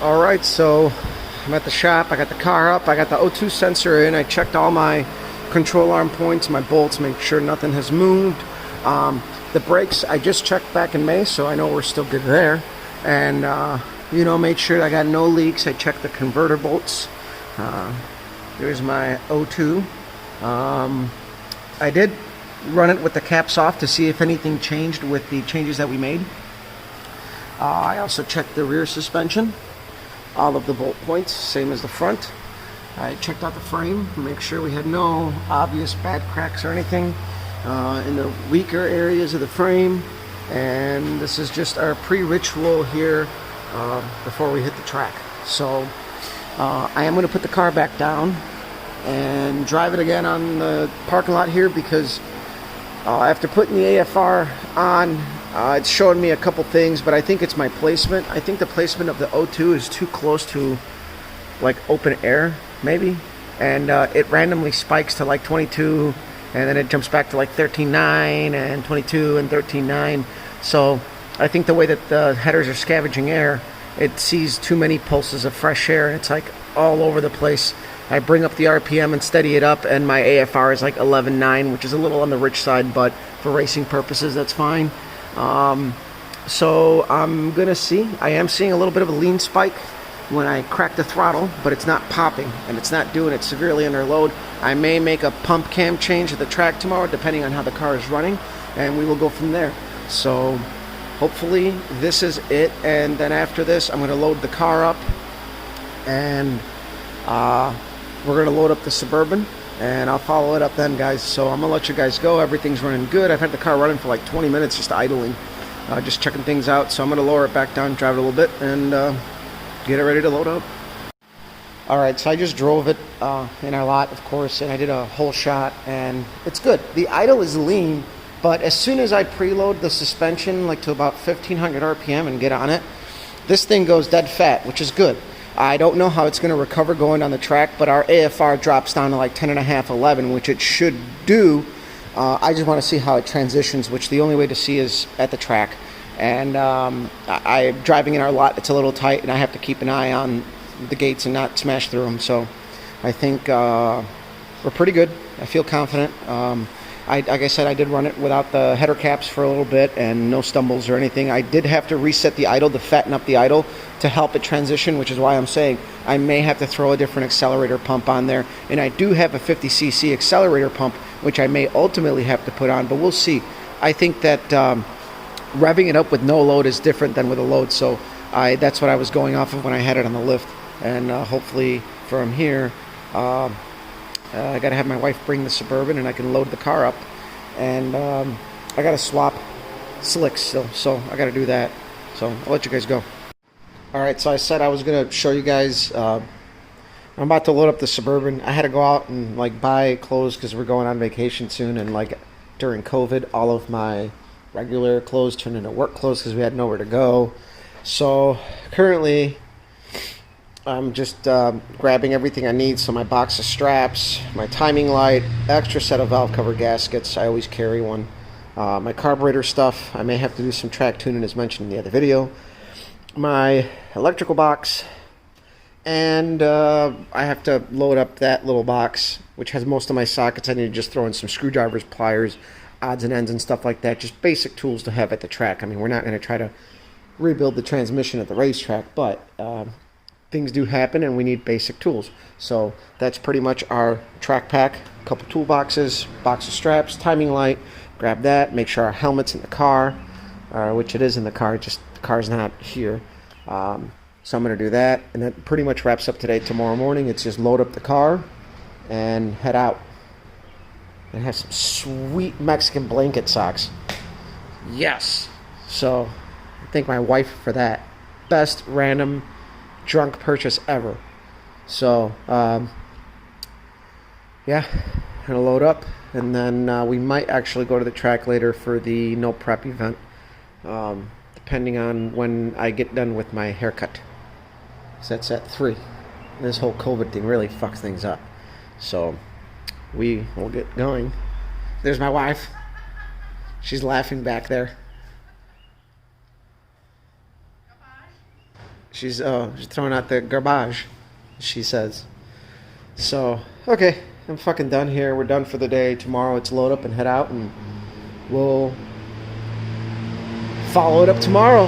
Alright, so I'm at the shop. I got the car up. I got the O2 sensor in. I checked all my control arm points, my bolts, make sure nothing has moved. The brakes, I just checked back in May, so I know we're still good there. And, made sure I got no leaks. I checked the converter bolts. There's my O2. I did run it with the caps off to see if anything changed with the changes that we made. I also checked the rear suspension, all of the bolt points, same as the front. I checked out the frame to make sure we had no obvious bad cracks or anything in the weaker areas of the frame. And this is just our pre-ritual here before we hit the track. So I am going to put the car back down and drive it again on the parking lot here, because after putting the AFR on, it's showing me a couple things, but I think it's my placement. I think the placement of the O2 is too close to like open air, maybe, and it randomly spikes to like 22, and then it jumps back to like 13.9 and 22 and 13.9. So I think the way that the headers are scavenging air, it sees too many pulses of fresh air, and it's like all over the place. I bring up the RPM and steady it up, and my AFR is like 11.9, which is a little on the rich side, but for racing purposes, that's fine. So I'm gonna see. I am seeing a little bit of a lean spike when I crack the throttle, but it's not popping, and it's not doing it severely under load. I may make a pump cam change at the track tomorrow, depending on how the car is running, and we will go from there. So hopefully this is it, and then after this, I'm gonna load the car up, and we're going to load up the Suburban, and I'll follow it up then, guys. So I'm going to let you guys go. Everything's running good. I've had the car running for like 20 minutes just idling, just checking things out. So I'm going to lower it back down, drive it a little bit, and get it ready to load up. Alright, so I just drove it in our lot, of course, and I did a whole shot, and it's good. The idle is lean, but as soon as I preload the suspension like to about 1500 RPM and get on it, this thing goes dead fat, which is good. I don't know how it's going to recover going on the track, but our AFR drops down to like 10.5, 11, which it should do. I just want to see how it transitions, which the only way to see is at the track. And I'm driving in our lot. It's a little tight, and I have to keep an eye on the gates and not smash through them. So I think we're pretty good. I feel confident. Like I said, I did run it without the header caps for a little bit and no stumbles or anything. I did have to reset the idle to fatten up the idle to help it transition, which is why I'm saying I may have to throw a different accelerator pump on there. And I do have a 50cc accelerator pump, which I may ultimately have to put on, but we'll see. I think that revving it up with no load is different than with a load, so that's what I was going off of when I had it on the lift. And hopefully from here, I got to have my wife bring the Suburban, and I can load the car up. And I got to swap slicks still, so I got to do that. So I'll let you guys go. Alright, so I said I was going to show you guys. I'm about to load up the Suburban. I had to go out and like buy clothes because we're going on vacation soon. And like during COVID, all of my regular clothes turned into work clothes because we had nowhere to go. So currently, I'm just grabbing everything I need. So my box of straps, my timing light, extra set of valve cover gaskets. I always carry one. My carburetor stuff. I may have to do some track tuning as mentioned in the other video. My electrical box. And I have to load up that little box, which has most of my sockets. I need to just throw in some screwdrivers, pliers, odds and ends and stuff like that. Just basic tools to have at the track. I mean, we're not going to try to rebuild the transmission at the racetrack, but things do happen, and we need basic tools. So that's pretty much our track pack. A couple toolboxes, box of straps, timing light. Grab that. Make sure our helmet's in the car, which it is in the car. Just the car's not here. So I'm going to do that, and that pretty much wraps up today. Tomorrow morning, it's just load up the car and head out. And have some sweet Mexican blanket socks. Yes. So I thank my wife for that. Best random drunk purchase ever. So yeah, gonna load up, and then we might actually go to the track later for the no prep event, depending on when I get done with my haircut. So that's at 3. This whole COVID thing really fucks things up. So we will get going. There's my wife. She's laughing back there. She's throwing out the garbage, she says. So, okay, I'm fucking done here. We're done for the day. Tomorrow it's load up and head out, and we'll follow it up tomorrow.